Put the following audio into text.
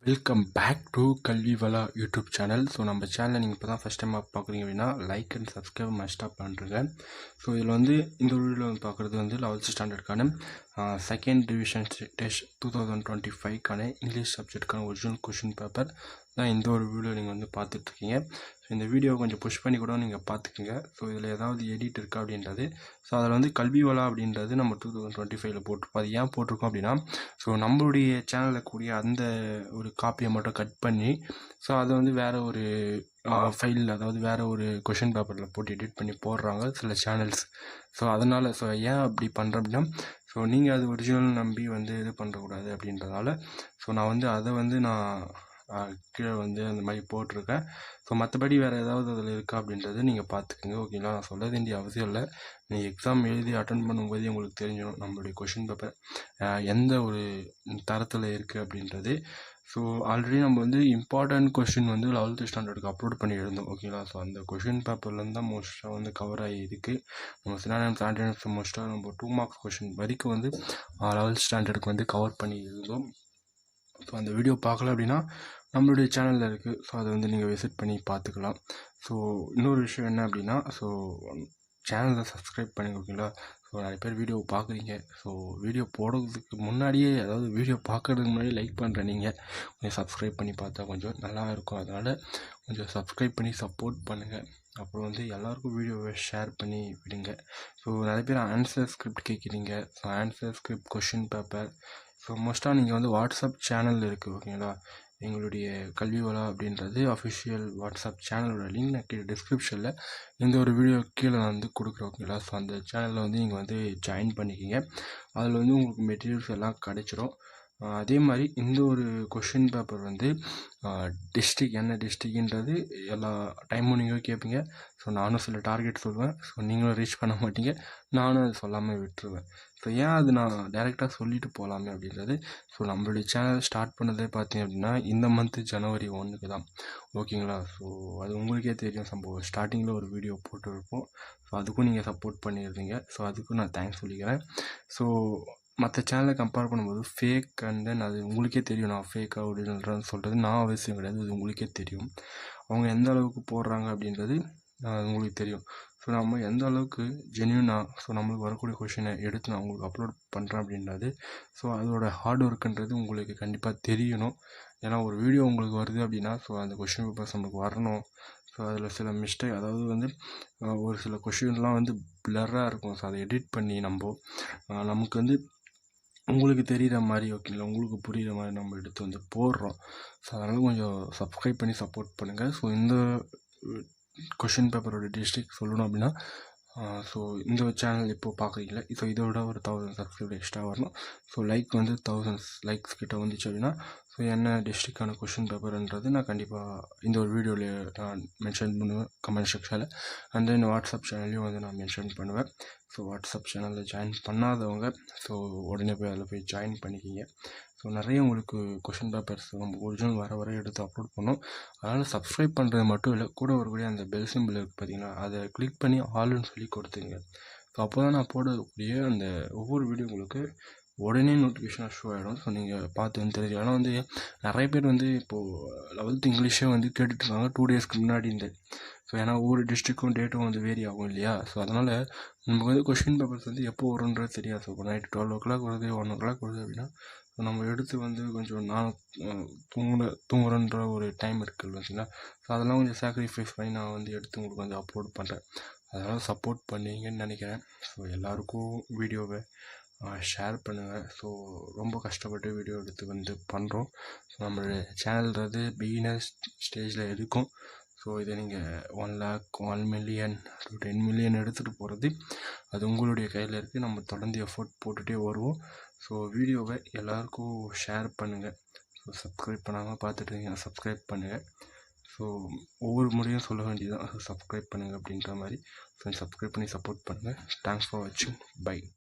Welcome back to கல்வி வளா YouTube channel. So நம்ம சேனலை நீங்கள் இப்போ தான் ஃபஸ்ட் டைம் பார்க்குறீங்க அப்படின்னா லைக் அண்ட் சப்ஸ்கிரைப் மஸ்ட்டாக பண்ணுறேங்க. ஸோ இதில் வந்து இந்த வீடியோவில் வந்து பார்க்குறது வந்து 11th ஸ்டாண்டர்டுக்கான செகண்ட் டிவிஷன் டெஸ்ட் 2025க்கான இங்கிலீஷ் சப்ஜெக்டுக்கான ஒரிஜினல் கொஷின் பேப்பர் தான் இந்த ஒரு வீடியோ நீங்கள் வந்து பார்த்துட்ருக்கீங்க. ஸோ இந்த வீடியோ கொஞ்சம் புஷ் பண்ணி கூட நீங்கள் பார்த்துக்குங்க. ஸோ இதில் ஏதாவது எடிட் இருக்கா அப்படின்றது. ஸோ அதில் வந்து கல்வி வளா அப்படின்றது நம்ம 2025 போட்டிருப்போம். அது ஏன் போட்டிருக்கோம் அப்படின்னா, ஸோ நம்மளுடைய சேனலில் கூடிய அந்த ஒரு காப்பியை மட்டும் கட் பண்ணி ஸோ அதை வந்து வேறு ஒரு ஃபைல், அதாவது வேறு ஒரு கொஷின் பேப்பரில் போட்டு எடிட் பண்ணி போடுறாங்க சில சேனல்ஸ். ஸோ அதனால் ஸோ ஏன் அப்படி பண்ணுறேன் அப்படின்னா, ஸோ நீங்கள் அது ஒரிஜினல் நம்பி வந்து இது பண்ணுறக்கூடாது அப்படின்றதால ஸோ நான் வந்து அதை வந்து நான் கீழே வந்து அந்த மாதிரி போட்டிருக்கேன். ஸோ மற்றபடி வேறு ஏதாவது அதில் இருக்கா அப்படின்றது நீங்கள் பார்த்துக்குங்க. ஓகேங்களா, நான் சொல்ல வேண்டிய அவசியம் இல்லை. நீங்கள் எக்ஸாம் எழுதி அட்டன் பண்ணும்போதே உங்களுக்கு தெரிஞ்சிடும் நம்மளுடைய கொஷின் பேப்பர் எந்த ஒரு தரத்தில் இருக்குது அப்படின்றது. ஸோ ஆல்ரெடி நம்ம வந்து இம்பார்ட்டன்ட் கொஷின் வந்து 11th ஸ்டாண்டர்டுக்கு அப்லோட் பண்ணி எழுந்தோம். ஓகேங்களா, ஸோ அந்த கொஷின் பேப்பர்லேருந்து தான் மோஸ்ட்டாக வந்து கவர் ஆகிருக்கு. நம்ம சினானிம்ஸ் ஆன்டனிம்ஸ் மோஸ்ட்டாக நம்ம 2 மார்க்ஸ் கொஷின் வரைக்கும் வந்து 11th ஸ்டாண்டர்டுக்கு வந்து கவர் பண்ணி எழுந்தோம். ஸோ அந்த வீடியோ பார்க்கல அப்படின்னா நம்மளுடைய சேனலில் இருக்குது. ஸோ அதை வந்து நீங்கள் விசிட் பண்ணி பார்த்துக்கலாம். ஸோ இன்னொரு விஷயம் என்ன அப்படின்னா, ஸோ சேனலை சப்ஸ்கிரைப் பண்ணுங்க. ஓகேங்களா, ஸோ நிறைய பேர் வீடியோ பார்க்குறீங்க. ஸோ வீடியோ போடுறதுக்கு முன்னாடியே, அதாவது வீடியோ பார்க்குறதுக்கு முன்னாடி லைக் பண்ணுற நீங்கள் கொஞ்சம் சப்ஸ்கிரைப் பண்ணி பார்த்தா கொஞ்சம் நல்லா இருக்கும். அதனால் கொஞ்சம் சப்ஸ்கிரைப் பண்ணி சப்போர்ட் பண்ணுங்கள். அப்புறம் வந்து எல்லாேருக்கும் வீடியோவை ஷேர் பண்ணி விடுங்க. ஸோ நிறைய பேர் ஆன்சர் ஸ்கிரிப்ட் கேட்குறீங்க. So answer script question paper so மோஸ்ட்டாக நீங்கள் வந்து வாட்ஸ்அப் சேனல் இருக்குது. ஓகேங்களா, எங்களுடைய கல்வி வளா அப்படின்றது அஃபிஷியல் வாட்ஸ்அப் சேனலோட லிங்க் நான் கீழே டிஸ்கிரிப்ஷனில் இந்த ஒரு வீடியோ கீழே நான் வந்து கொடுக்குறேன். ஓகேங்களா, ஸோ அந்த சேனலில் வந்து நீங்கள் வந்து ஜாயின் பண்ணிக்கிங்க. அதில் வந்து உங்களுக்கு மெட்டீரியல்ஸ் எல்லாம் கிடைச்சிரும். அதே மாதிரி இந்த ஒரு கொஷின் பேப்பர் வந்து டிஸ்ட்ரிக் என்ன டிஸ்ட்ரிக்ன்றது எல்லா டைமும் நீங்கள் கேட்பீங்க. ஸோ நானும் சில டார்கெட் சொல்லுவேன். ஸோ நீங்களும் ரீச் பண்ண மாட்டீங்க, நானும் அது சொல்லாமல் விட்டுருவேன். ஸோ ஏன் அது நான் டைரெக்டாக சொல்லிட்டு போகலாமே அப்படின்றது. ஸோ நம்மளுடைய சேனல் ஸ்டார்ட் பண்ணதே பார்த்தீங்க அப்படின்னா இந்த மந்த்து ஜனவரி 1க்கு தான். ஓகேங்களா, ஸோ அது உங்களுக்கே தெரியும். சம்பவம் ஸ்டார்டிங்கில் ஒரு வீடியோ போட்டுருப்போம். ஸோ அதுக்கும் நீங்கள் சப்போர்ட் பண்ணியிருந்தீங்க. ஸோ அதுக்கும் நான் தேங்க்ஸ் சொல்லிக்கிறேன். ஸோ மற்ற சேனலை கம்பேர் பண்ணும்போது ஃபேக் அண்ட் தென் அது உங்களுக்கே தெரியும். நான் ஃபேக்காக ஒரிஜினல்னு சொல்கிறது நான் அவசியம் கிடையாது, அது உங்களுக்கே தெரியும். அவங்க எந்த அளவுக்கு போடுறாங்க அப்படின்றது உங்களுக்கு தெரியும். ஸோ நம்ம எந்த அளவுக்கு ஜென்யூனாக ஸோ நம்மளுக்கு வரக்கூடிய கொஷினை எடுத்து நான் உங்களுக்கு அப்லோட் பண்ணுறேன் அப்படின்றது. ஸோ அதோட ஹார்ட் ஒர்க்குன்றது உங்களுக்கு கண்டிப்பாக தெரியணும். ஏன்னா ஒரு வீடியோ உங்களுக்கு வருது அப்படின்னா ஸோ அந்த கொஷின் பேப்பர்ஸ் நம்மளுக்கு வரணும். ஸோ அதில் சில மிஸ்டேக், அதாவது வந்து ஒரு சில கொஷின்லாம் வந்து பிளராக இருக்கும். ஸோ அதை எடிட் பண்ணி நமக்கு வந்து உங்களுக்கு தெரிகிற மாதிரி, ஓகேங்களா, உங்களுக்கு புரிகிற மாதிரி நம்ம எடுத்து வந்து போடுறோம். ஸோ அதனால் கொஞ்சம் சப்ஸ்கிரைப் பண்ணி சப்போர்ட் பண்ணுங்கள். ஸோ இந்த கொஷின் பேப்பரோட டிஸ்ட்ரிக்ட் சொல்லணும் அப்படின்னா ஸோ இந்த சேனல் இப்போது பார்க்குறீங்களா, ஸோ இதோட ஒரு 1000 சப்ஸ்கிரைபர் எக்ஸ்ட்ரா வரணும். ஸோ லைக் வந்து 1000 லைக்ஸ் கிட்ட வந்துச்சு அப்படின்னா ஸோ என்ன டிஸ்ட்ரிக்டான கொஷின் பேப்பர்ன்றது நான் கண்டிப்பாக இந்த ஒரு வீடியோவில் நான் மென்ஷன் பண்ணுவேன் கமெண்ட் செக்ஷனில். அண்ட் தென் வாட்ஸ்அப் சேனல்லையும் வந்து நான் மென்ஷன் பண்ணுவேன். ஸோ வாட்ஸ்அப் சேனலில் ஜாயின் பண்ணாதவங்க ஸோ உடனே போய் அதில் போய் ஜாயின் பண்ணிக்கிங்க. ஸோ நிறைய உங்களுக்கு கொஷின் பேப்பர்ஸ் நம்ம ஒரிஜினல் வர எடுத்து அப்லோட் பண்ணோம். அதனால் சப்ஸ்கிரைப் பண்ணுறது மட்டும் இல்லை, கூட வரக்கூடிய அந்த பெல் சிம்பிள் இருக்குது பார்த்தீங்கன்னா, அதை கிளிக் பண்ணி ஆல்னு சொல்லி கொடுத்துங்க. ஸோ அப்போ தான் நான் போடக்கூடிய அந்த ஒவ்வொரு வீடியோ உங்களுக்கு உடனே நோட்டிஃபிகேஷனாக ஷோ ஆகிடும். ஸோ நீங்கள் பார்த்து வந்து தெரிஞ்சு. ஆனால் வந்து நிறைய பேர் வந்து இப்போது 11th இங்கிலீஷே வந்து கேட்டுட்ருக்காங்க 2 டேஸ்க்கு முன்னாடி இருந்து. ஸோ ஏன்னா ஒவ்வொரு டிஸ்ட்ரிக்கும் டேட்டும் வந்து வேரி ஆகும் இல்லையா. ஸோ அதனால் நமக்கு வந்து கொஷின் பேப்பர்ஸ் வந்து எப்போ வரும்ன்றது தெரியாது. ஸோ இப்போ நைட்டு 12 o'clock வருது, 1 o'clock வருது அப்படின்னா ஸோ நம்ம எடுத்து வந்து கொஞ்சம் நான் தூங்குறன்ற ஒரு டைம் இருக்குல்ல பார்த்தீங்களா. ஸோ அதெல்லாம் கொஞ்சம் சாக்ரிஃபைஸ் பண்ணி நான் வந்து எடுத்து உங்களுக்கு வந்து அப்லோட் பண்ணுறேன். அதனால் சப்போர்ட் பண்ணுவீங்கன்னு நினைக்கிறேன். ஸோ எல்லாருக்கும் வீடியோவை ஷேர் பண்ணுங்கள். ஸோ ரொம்ப கஷ்டப்பட்டு வீடியோ எடுத்து வந்து பண்ணுறோம். ஸோ நம்மளுடைய சேனல்ன்றது பிகினர்ஸ் ஸ்டேஜில் இருக்கும். ஸோ இதை நீங்கள் 1 lakh 1 million to 10 million எடுத்துகிட்டு போகிறது அது உங்களுடைய கையில் இருக்குது. நம்ம தொடர்ந்து எஃபோர்ட் போட்டுகிட்டே வருவோம். ஸோ வீடியோவை எல்லாருக்கும் ஷேர் பண்ணுங்கள். ஸோ சப்ஸ்கிரைப் பண்ணாமல் பார்த்துட்டு சப்ஸ்கிரைப் பண்ணுங்கள். ஸோ ஒவ்வொரு முறையும் சொல்ல வேண்டியதான், சப்ஸ்கிரைப் பண்ணுங்கள் அப்படின்ற மாதிரி. ஸோ சப்ஸ்கிரைப் பண்ணி சப்போர்ட் பண்ணுங்கள். தேங்க்ஸ் ஃபார் வாட்சிங். பை.